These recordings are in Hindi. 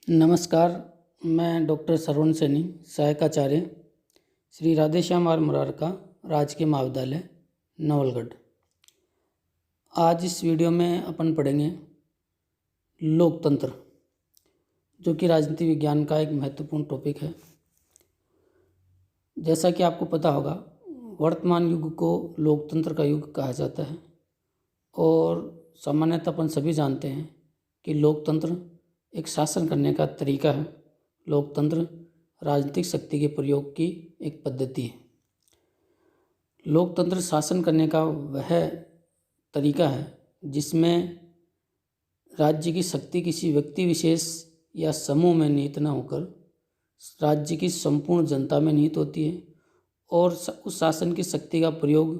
नमस्कार। मैं डॉक्टर सरवण सैनी, सहायकाचार्य, श्री राधेश्याम आर मुरारका राजकीय महाविद्यालय नवलगढ़। आज इस वीडियो में अपन पढ़ेंगे लोकतंत्र, जो कि राजनीति विज्ञान का एक महत्वपूर्ण टॉपिक है। जैसा कि आपको पता होगा, वर्तमान युग को लोकतंत्र का युग कहा जाता है और सामान्यतः अपन सभी जानते हैं कि लोकतंत्र एक शासन करने का तरीका है। लोकतंत्र राजनीतिक शक्ति के प्रयोग की एक पद्धति है। लोकतंत्र शासन करने का वह तरीका है जिसमें राज्य की शक्ति किसी व्यक्ति विशेष या समूह में निहित न होकर राज्य की संपूर्ण जनता में निहित होती है और उस शासन की शक्ति का प्रयोग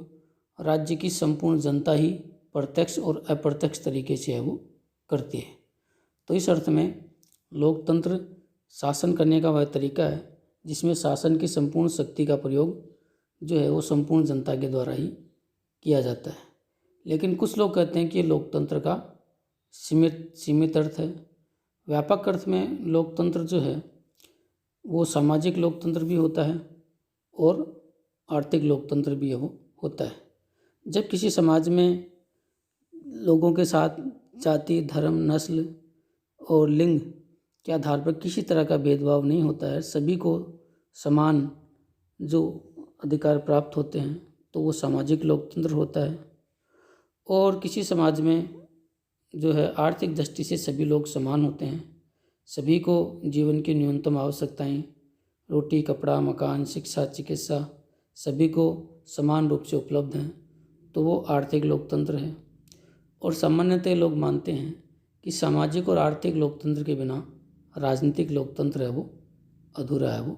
राज्य की संपूर्ण जनता ही प्रत्यक्ष और अप्रत्यक्ष तरीके से वो करती है। तो इस अर्थ में लोकतंत्र शासन करने का वह तरीका है जिसमें शासन की संपूर्ण शक्ति का प्रयोग जो है वो संपूर्ण जनता के द्वारा ही किया जाता है। लेकिन कुछ लोग कहते हैं कि लोकतंत्र का सीमित अर्थ है। व्यापक अर्थ में लोकतंत्र जो है वो सामाजिक लोकतंत्र भी होता है और आर्थिक लोकतंत्र भी वो होता है। जब किसी समाज में लोगों के साथ जाति, धर्म, नस्ल और लिंग के आधार पर किसी तरह का भेदभाव नहीं होता है, सभी को समान जो अधिकार प्राप्त होते हैं, तो वो सामाजिक लोकतंत्र होता है। और किसी समाज में जो है आर्थिक दृष्टि से सभी लोग समान होते हैं, सभी को जीवन की न्यूनतम आवश्यकताएं, रोटी, कपड़ा, मकान, शिक्षा, चिकित्सा सभी को समान रूप से उपलब्ध हैं, तो वो आर्थिक लोकतंत्र है। और सामान्यतः लोग मानते हैं कि सामाजिक और आर्थिक लोकतंत्र के बिना राजनीतिक लोकतंत्र है वो अधूरा है, वो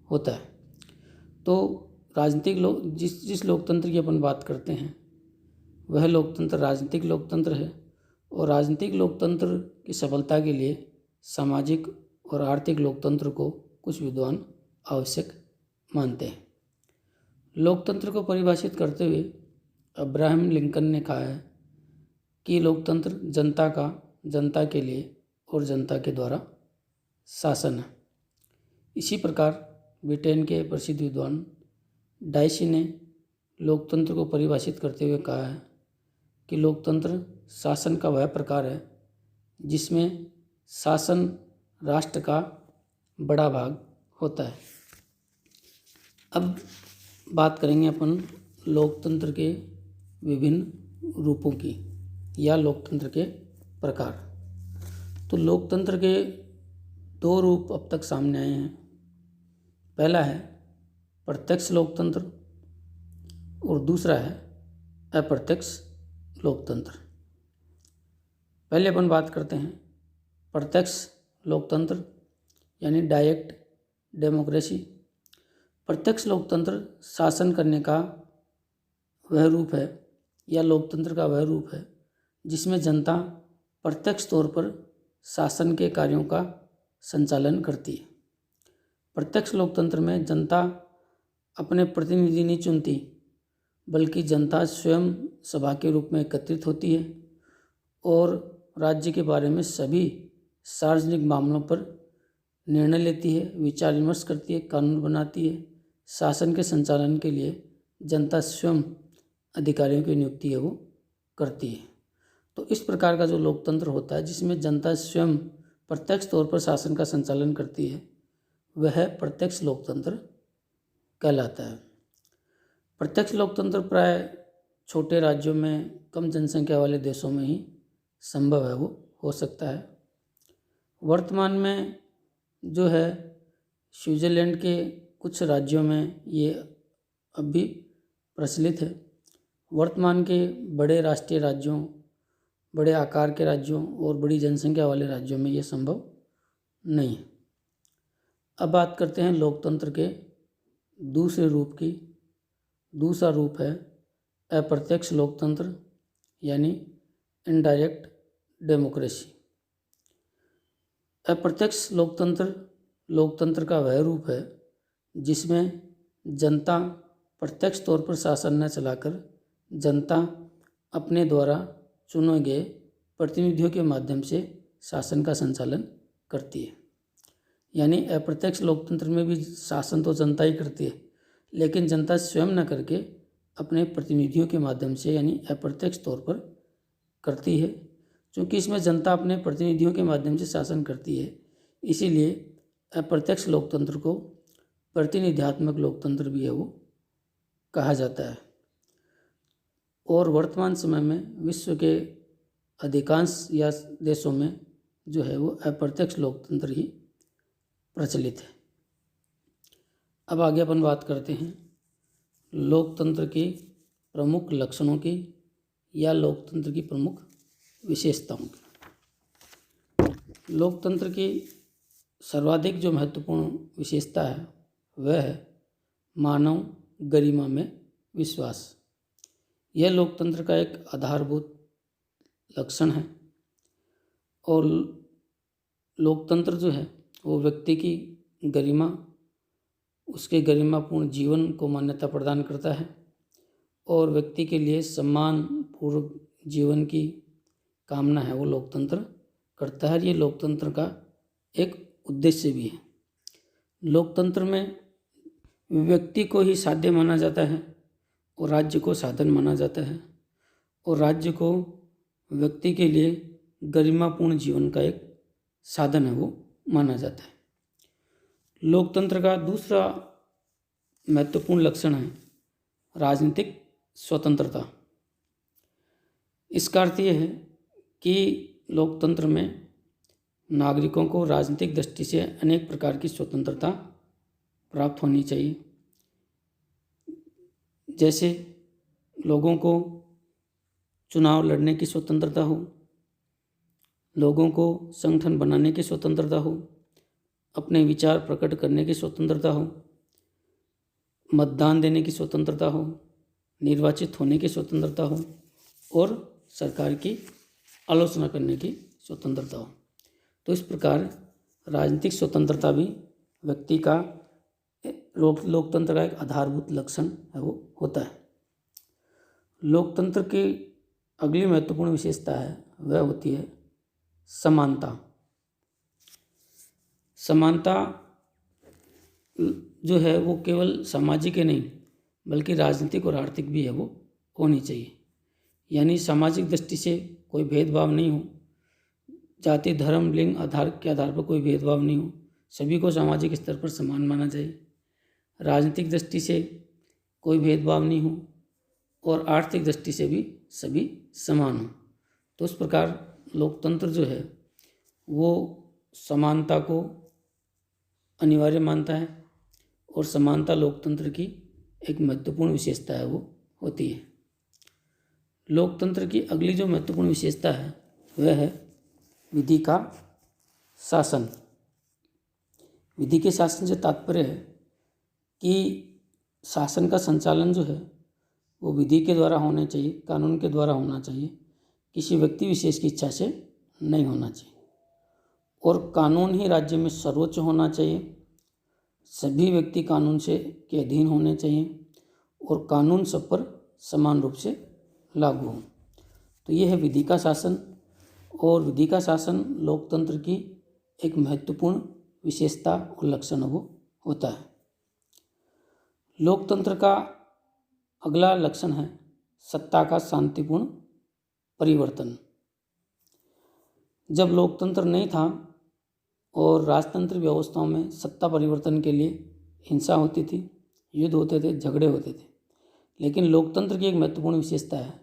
होता है। तो राजनीतिक जिस लोकतंत्र की अपन बात करते हैं वह लोकतंत्र राजनीतिक लोकतंत्र है। और राजनीतिक लोकतंत्र की सफलता के लिए सामाजिक और आर्थिक लोकतंत्र को कुछ विद्वान आवश्यक मानते हैं। लोकतंत्र को परिभाषित करते हुए अब्राहम लिंकन ने कहा है कि लोकतंत्र जनता का, जनता के लिए और जनता के द्वारा शासन है। इसी प्रकार ब्रिटेन के प्रसिद्ध विद्वान डाइसी ने लोकतंत्र को परिभाषित करते हुए कहा है कि लोकतंत्र शासन का वह प्रकार है जिसमें शासन राष्ट्र का बड़ा भाग होता है। अब बात करेंगे अपन लोकतंत्र के विभिन्न रूपों की या लोकतंत्र के प्रकार। तो लोकतंत्र के दो रूप अब तक सामने आए हैं। पहला है प्रत्यक्ष लोकतंत्र और दूसरा है अप्रत्यक्ष लोकतंत्र। पहले अपन बात करते हैं प्रत्यक्ष लोकतंत्र यानी डायरेक्ट डेमोक्रेसी। प्रत्यक्ष लोकतंत्र शासन करने का वह रूप है या लोकतंत्र का वह रूप है जिसमें जनता प्रत्यक्ष तौर पर शासन के कार्यों का संचालन करती है। प्रत्यक्ष लोकतंत्र में जनता अपने प्रतिनिधि नहीं चुनती, बल्कि जनता स्वयं सभा के रूप में एकत्रित होती है और राज्य के बारे में सभी सार्वजनिक मामलों पर निर्णय लेती है, विचार विमर्श करती है, कानून बनाती है। शासन के संचालन के लिए जनता स्वयं अधिकारियों की नियुक्ति है वो करती है। तो इस प्रकार का जो लोकतंत्र होता है जिसमें जनता स्वयं प्रत्यक्ष तौर पर शासन का संचालन करती है, वह प्रत्यक्ष लोकतंत्र कहलाता है। प्रत्यक्ष लोकतंत्र प्राय छोटे राज्यों में, कम जनसंख्या वाले देशों में ही संभव है वो हो सकता है। वर्तमान में जो है स्विट्ज़रलैंड के कुछ राज्यों में ये अब भी प्रचलित है। वर्तमान के बड़े राष्ट्रीय राज्यों, बड़े आकार के राज्यों और बड़ी जनसंख्या वाले राज्यों में ये संभव नहीं है। अब बात करते हैं लोकतंत्र के दूसरे रूप की। दूसरा रूप है अप्रत्यक्ष लोकतंत्र यानी इनडायरेक्ट डेमोक्रेसी। अप्रत्यक्ष लोकतंत्र का वह रूप है जिसमें जनता प्रत्यक्ष तौर पर शासन न चलाकर जनता अपने द्वारा चुने गए प्रतिनिधियों के माध्यम से शासन का संचालन करती है। यानी अप्रत्यक्ष लोकतंत्र में भी शासन तो जनता ही करती है, लेकिन जनता स्वयं न करके अपने प्रतिनिधियों के माध्यम से यानी अप्रत्यक्ष तौर पर करती है। क्योंकि इसमें जनता अपने प्रतिनिधियों के माध्यम से शासन करती है, इसीलिए अप्रत्यक्ष लोकतंत्र को प्रतिनिध्यात्मक लोकतंत्र भी है वो कहा जाता है। और वर्तमान समय में विश्व के अधिकांश या देशों में जो है वो अप्रत्यक्ष लोकतंत्र ही प्रचलित है। अब आगे अपन बात करते हैं लोकतंत्र के प्रमुख लक्षणों की या लोकतंत्र की प्रमुख विशेषताओं की। लोकतंत्र की सर्वाधिक जो महत्वपूर्ण विशेषता है वह है मानव गरिमा में विश्वास। यह लोकतंत्र का एक आधारभूत लक्षण है और लोकतंत्र जो है वो व्यक्ति की गरिमा, उसके गरिमापूर्ण जीवन को मान्यता प्रदान करता है और व्यक्ति के लिए सम्मानपूर्वक जीवन की कामना है वो लोकतंत्र करता है। ये लोकतंत्र का एक उद्देश्य भी है। लोकतंत्र में व्यक्ति को ही साध्य माना जाता है और राज्य को साधन माना जाता है और राज्य को व्यक्ति के लिए गरिमापूर्ण जीवन का एक साधन है वो माना जाता है। लोकतंत्र का दूसरा महत्वपूर्ण लक्षण है राजनीतिक स्वतंत्रता। इसका अर्थ यह है कि लोकतंत्र में नागरिकों को राजनीतिक दृष्टि से अनेक प्रकार की स्वतंत्रता प्राप्त होनी चाहिए। जैसे लोगों को चुनाव लड़ने की स्वतंत्रता हो, लोगों को संगठन बनाने की स्वतंत्रता हो, अपने विचार प्रकट करने की स्वतंत्रता हो, मतदान देने की स्वतंत्रता हो, निर्वाचित होने की स्वतंत्रता हो और सरकार की आलोचना करने की स्वतंत्रता हो। तो इस प्रकार राजनीतिक स्वतंत्रता भी व्यक्ति का लोकतंत्र का एक आधारभूत लक्षण है वो होता है। लोकतंत्र की अगली महत्वपूर्ण विशेषता है वह होती है समानता। समानता जो है वो केवल सामाजिक ही नहीं बल्कि राजनीतिक और आर्थिक भी है वो होनी चाहिए। यानी सामाजिक दृष्टि से कोई भेदभाव नहीं हो, जाति धर्म लिंग आधार के आधार पर कोई भेदभाव नहीं हो, सभी को सामाजिक स्तर पर समान माना जाए। राजनीतिक दृष्टि से कोई भेदभाव नहीं हो और आर्थिक दृष्टि से भी सभी समान हो। तो इस प्रकार लोकतंत्र जो है वो समानता को अनिवार्य मानता है और समानता लोकतंत्र की एक महत्वपूर्ण विशेषता है वो होती है। लोकतंत्र की अगली जो महत्वपूर्ण विशेषता है वह है विधि का शासन। विधि के शासन से तात्पर्य है कि शासन का संचालन जो है वो विधि के द्वारा होना चाहिए, कानून के द्वारा होना चाहिए, किसी व्यक्ति विशेष की इच्छा से नहीं होना चाहिए और कानून ही राज्य में सर्वोच्च होना चाहिए। सभी व्यक्ति कानून से के अधीन होने चाहिए और कानून सब पर समान रूप से लागू हो। तो यह है विधि का शासन और विधि का शासन लोकतंत्र की एक महत्वपूर्ण विशेषता और लक्षण वो होता है। लोकतंत्र का अगला लक्षण है सत्ता का शांतिपूर्ण परिवर्तन। जब लोकतंत्र नहीं था और राजतंत्र व्यवस्थाओं में सत्ता परिवर्तन के लिए हिंसा होती थी, युद्ध होते थे, झगड़े होते थे, लेकिन लोकतंत्र की एक महत्वपूर्ण विशेषता है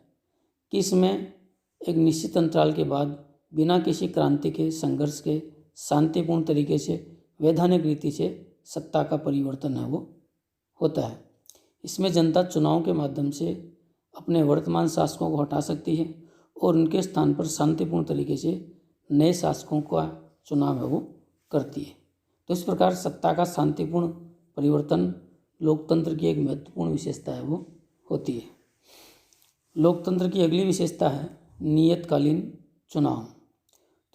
कि इसमें एक निश्चित अंतराल के बाद बिना किसी क्रांति के, संघर्ष के शांतिपूर्ण तरीके से वैधानिक रीति से सत्ता का परिवर्तन है वो होता है। इसमें जनता चुनाव के माध्यम से अपने वर्तमान शासकों को हटा सकती है और उनके स्थान पर शांतिपूर्ण तरीके से नए शासकों का चुनाव है वो करती है। तो इस प्रकार सत्ता का शांतिपूर्ण परिवर्तन लोकतंत्र की एक महत्वपूर्ण विशेषता है वो होती है। लोकतंत्र की अगली विशेषता है नियतकालीन चुनाव।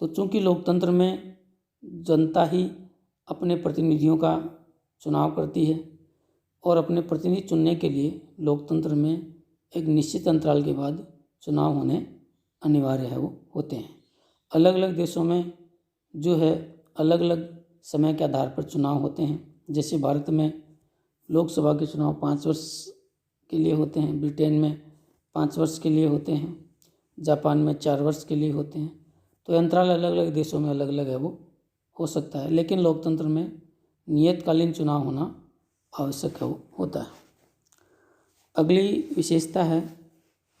तो चूंकि लोकतंत्र में जनता ही अपने प्रतिनिधियों का चुनाव करती है और अपने प्रतिनिधि चुनने के लिए लोकतंत्र में एक निश्चित अंतराल के बाद चुनाव होने अनिवार्य है वो होते हैं। अलग अलग देशों में जो है अलग अलग समय के आधार पर चुनाव होते हैं। जैसे भारत में लोकसभा के चुनाव 5 वर्ष के लिए होते हैं, ब्रिटेन में 5 वर्ष के लिए होते हैं, जापान में 4 वर्ष के लिए होते हैं। तो अंतराल अलग अलग देशों में अलग अलग है, वो हो सकता है, लेकिन लोकतंत्र में नियतकालीन चुनाव होना आवश्यक है, वो होता है। अगली विशेषता है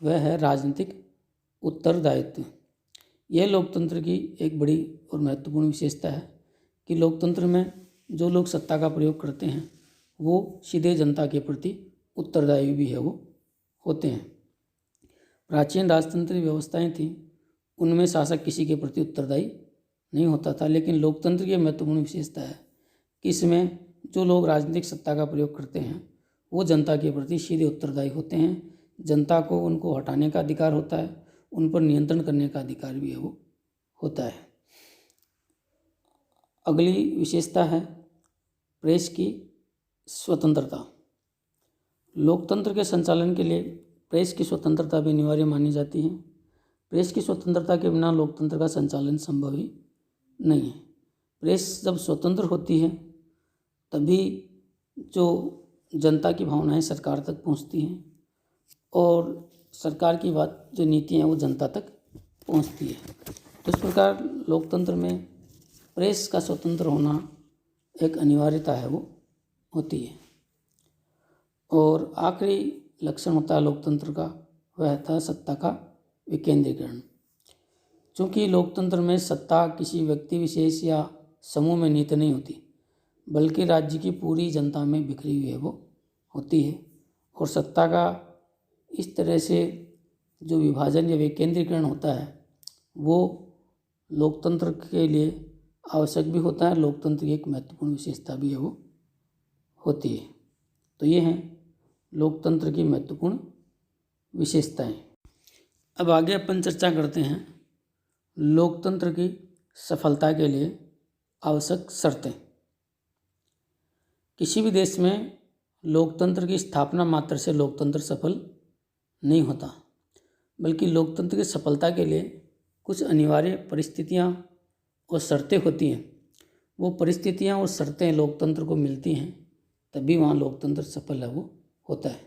वह है राजनीतिक उत्तरदायित्व। यह लोकतंत्र की एक बड़ी और महत्वपूर्ण विशेषता है कि लोकतंत्र में जो लोग सत्ता का प्रयोग करते हैं वो सीधे जनता के प्रति उत्तरदायी भी है, वो होते हैं। प्राचीन राजतंत्र व्यवस्थाएं थीं, उनमें शासक किसी के प्रति उत्तरदायी नहीं होता था, लेकिन लोकतंत्र की महत्वपूर्ण विशेषता है कि इसमें जो लोग राजनीतिक सत्ता का प्रयोग करते हैं वो जनता के प्रति सीधे उत्तरदायी होते हैं। जनता को उनको हटाने का अधिकार होता है, उन पर नियंत्रण करने का अधिकार भी है, वो होता है। अगली विशेषता है प्रेस की स्वतंत्रता। लोकतंत्र के संचालन के लिए प्रेस की स्वतंत्रता भी अनिवार्य मानी जाती है। प्रेस की स्वतंत्रता के बिना लोकतंत्र का संचालन संभव ही नहीं है। प्रेस जब स्वतंत्र होती है तभी जो जनता की भावनाएं सरकार तक पहुंचती हैं और सरकार की बात जो नीतियाँ हैं वो जनता तक पहुंचती है। तो इस प्रकार लोकतंत्र में प्रेस का स्वतंत्र होना एक अनिवार्यता है, वो होती है। और आखिरी लक्षण होता है लोकतंत्र का, वह था सत्ता का विकेंद्रीकरण। चूँकि लोकतंत्र में सत्ता किसी व्यक्ति विशेष या समूह में निहित नहीं होती, बल्कि राज्य की पूरी जनता में बिखरी हुई है, वो होती है। और सत्ता का इस तरह से जो विभाजन या विकेंद्रीकरण होता है वो लोकतंत्र के लिए आवश्यक भी होता है, लोकतंत्र की एक महत्वपूर्ण विशेषता भी है, वो होती है। तो ये हैं लोकतंत्र की महत्वपूर्ण विशेषताएं। अब आगे अपन चर्चा करते हैं लोकतंत्र की सफलता के लिए आवश्यक शर्तें। किसी भी देश में लोकतंत्र की स्थापना मात्र से लोकतंत्र सफल नहीं होता, बल्कि लोकतंत्र की सफलता के लिए कुछ अनिवार्य परिस्थितियां और शर्तें होती हैं। वो परिस्थितियां और शर्तें लोकतंत्र को मिलती हैं तभी वहाँ लोकतंत्र सफल है, वो होता है।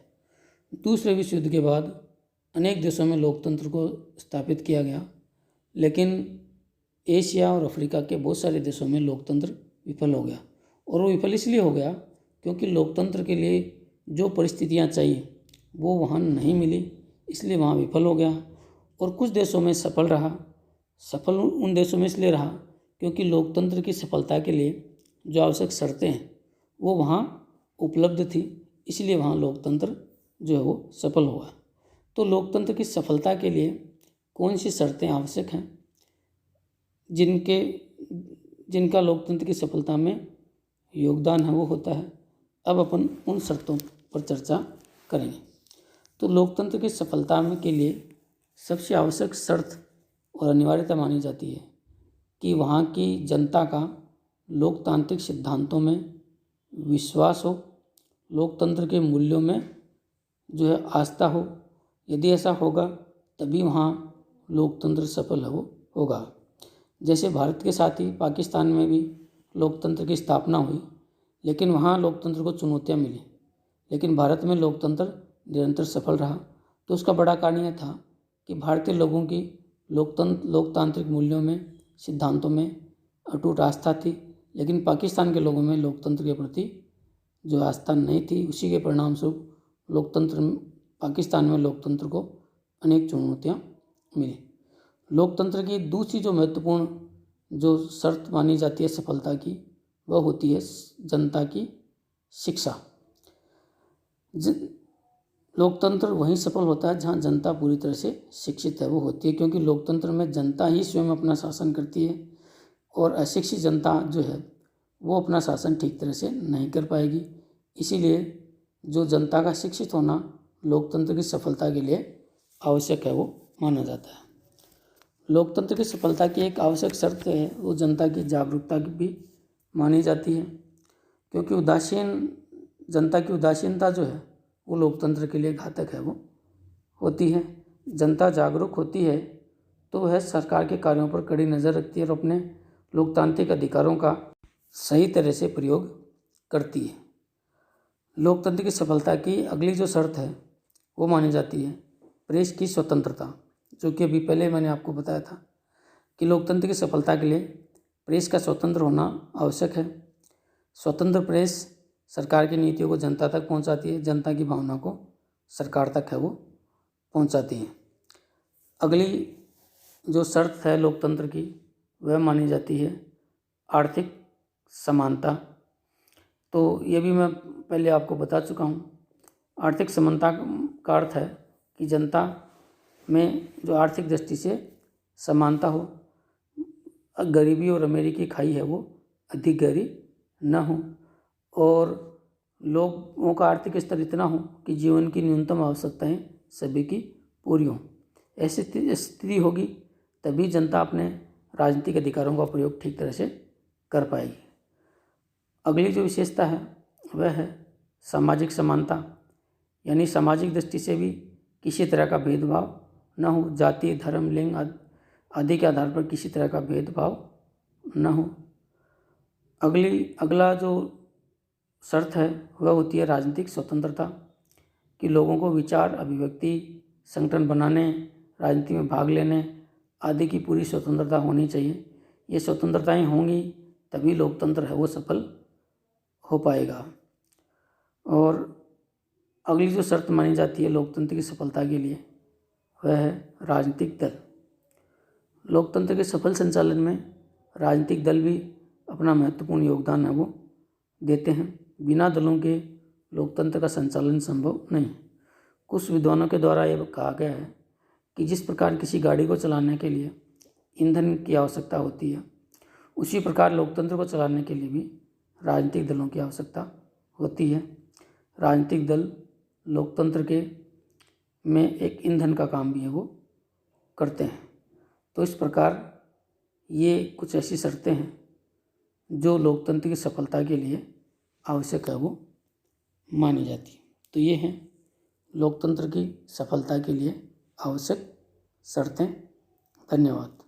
दूसरे विश्व युद्ध के बाद अनेक देशों में लोकतंत्र को स्थापित किया गया, लेकिन एशिया और अफ्रीका के बहुत सारे देशों में लोकतंत्र विफल हो गया। और वो विफल इसलिए हो गया क्योंकि लोकतंत्र के लिए जो परिस्थितियां चाहिए वो वहाँ नहीं मिली, इसलिए वहाँ विफल हो गया। और कुछ देशों में सफल रहा। सफल उन देशों में इसलिए रहा क्योंकि लोकतंत्र की सफलता के लिए जो आवश्यक शर्तें हैं वो वहाँ उपलब्ध थी, इसलिए वहाँ लोकतंत्र जो है वो सफल हुआ। तो लोकतंत्र की सफलता के लिए कौन सी शर्तें आवश्यक हैं जिनका लोकतंत्र की सफलता में योगदान है, वो होता है। अब अपन उन शर्तों पर चर्चा करेंगे। तो लोकतंत्र की सफलता के लिए सबसे आवश्यक शर्त और अनिवार्यता मानी जाती है कि वहाँ की जनता का लोकतांत्रिक सिद्धांतों में विश्वास हो, लोकतंत्र के मूल्यों में जो है आस्था हो। यदि ऐसा होगा तभी वहाँ लोकतंत्र सफल होगा। जैसे भारत के साथ ही पाकिस्तान में भी लोकतंत्र की स्थापना हुई, लेकिन वहाँ लोकतंत्र को चुनौतियाँ मिली, लेकिन भारत में लोकतंत्र निरंतर सफल रहा। तो उसका बड़ा कारण यह था कि भारतीय लोगों की लोकतांत्रिक मूल्यों में, सिद्धांतों में अटूट आस्था थी, लेकिन पाकिस्तान के लोगों में लोकतंत्र के प्रति जो आस्था नहीं थी। उसी के परिणाम स्वरूप पाकिस्तान में लोकतंत्र को अनेक चुनौतियाँ मिली। लोकतंत्र की दूसरी जो महत्वपूर्ण जो शर्त मानी जाती है सफलता की, वह होती है जनता की शिक्षा। लोकतंत्र वहीं सफल होता है जहां जनता पूरी तरह से शिक्षित है, वो होती है, क्योंकि लोकतंत्र में जनता ही स्वयं अपना शासन करती है और अशिक्षित जनता जो है वो अपना शासन ठीक तरह से नहीं कर पाएगी। इसीलिए जो जनता का शिक्षित होना लोकतंत्र की सफलता के लिए आवश्यक है, वो माना जाता है। लोकतंत्र की सफलता की एक आवश्यक शर्त है वो जनता की जागरूकता की भी मानी जाती है, क्योंकि जनता की उदासीनता जो है वो लोकतंत्र के लिए घातक है, वो होती है। जनता जागरूक होती है तो वह सरकार के कार्यों पर कड़ी नज़र रखती है और अपने लोकतांत्रिक अधिकारों का सही तरह से प्रयोग करती है। लोकतंत्र की सफलता की अगली जो शर्त है वो मानी जाती है प्रेस की स्वतंत्रता, जो कि अभी पहले मैंने आपको बताया था कि लोकतंत्र की सफलता के लिए प्रेस का स्वतंत्र होना आवश्यक है। स्वतंत्र प्रेस सरकार की नीतियों को जनता तक पहुंचाती है, जनता की भावना को सरकार तक है वो पहुंचाती है। अगली जो शर्त है लोकतंत्र की वह मानी जाती है आर्थिक समानता। तो ये भी मैं पहले आपको बता चुका हूँ। आर्थिक समानता का अर्थ है कि जनता में जो आर्थिक दृष्टि से समानता हो, गरीबी और अमीरी की खाई है वो अधिक गहरी न हो, और लोगों का आर्थिक स्तर इतना हो कि जीवन की न्यूनतम आवश्यकताएं सभी की पूरी हों। ऐसी स्थिति होगी तभी जनता अपने राजनीतिक अधिकारों का प्रयोग ठीक तरह से कर पाएगी। अगली जो विशेषता है वह है सामाजिक समानता, यानी सामाजिक दृष्टि से भी किसी तरह का भेदभाव न हो, जाति, धर्म, लिंग आदि के आधार पर किसी तरह का भेदभाव न हो। अगला जो शर्त है वह होती है राजनीतिक स्वतंत्रता, कि लोगों को विचार, अभिव्यक्ति, संगठन बनाने, राजनीति में भाग लेने आदि की पूरी स्वतंत्रता होनी चाहिए। ये स्वतंत्रताएं होंगी तभी लोकतंत्र है वो सफल हो पाएगा। और अगली जो शर्त मानी जाती है लोकतंत्र की सफलता के लिए वह है राजनीतिक दल। लोकतंत्र के सफल संचालन में राजनीतिक दल भी अपना महत्वपूर्ण योगदान है वो देते हैं। बिना दलों के लोकतंत्र का संचालन संभव नहीं। कुछ विद्वानों के द्वारा यह कहा गया है कि जिस प्रकार किसी गाड़ी को चलाने के लिए ईंधन की आवश्यकता होती है, उसी प्रकार लोकतंत्र को चलाने के लिए भी राजनीतिक दलों की आवश्यकता होती है। राजनीतिक दल लोकतंत्र के में एक ईंधन का काम भी है वो करते हैं। तो इस प्रकार ये कुछ ऐसी शर्तें हैं जो लोकतंत्र की सफलता के लिए आवश्यक है वो मानी जाती है। तो ये हैं लोकतंत्र की सफलता के लिए आवश्यक शर्तें। धन्यवाद।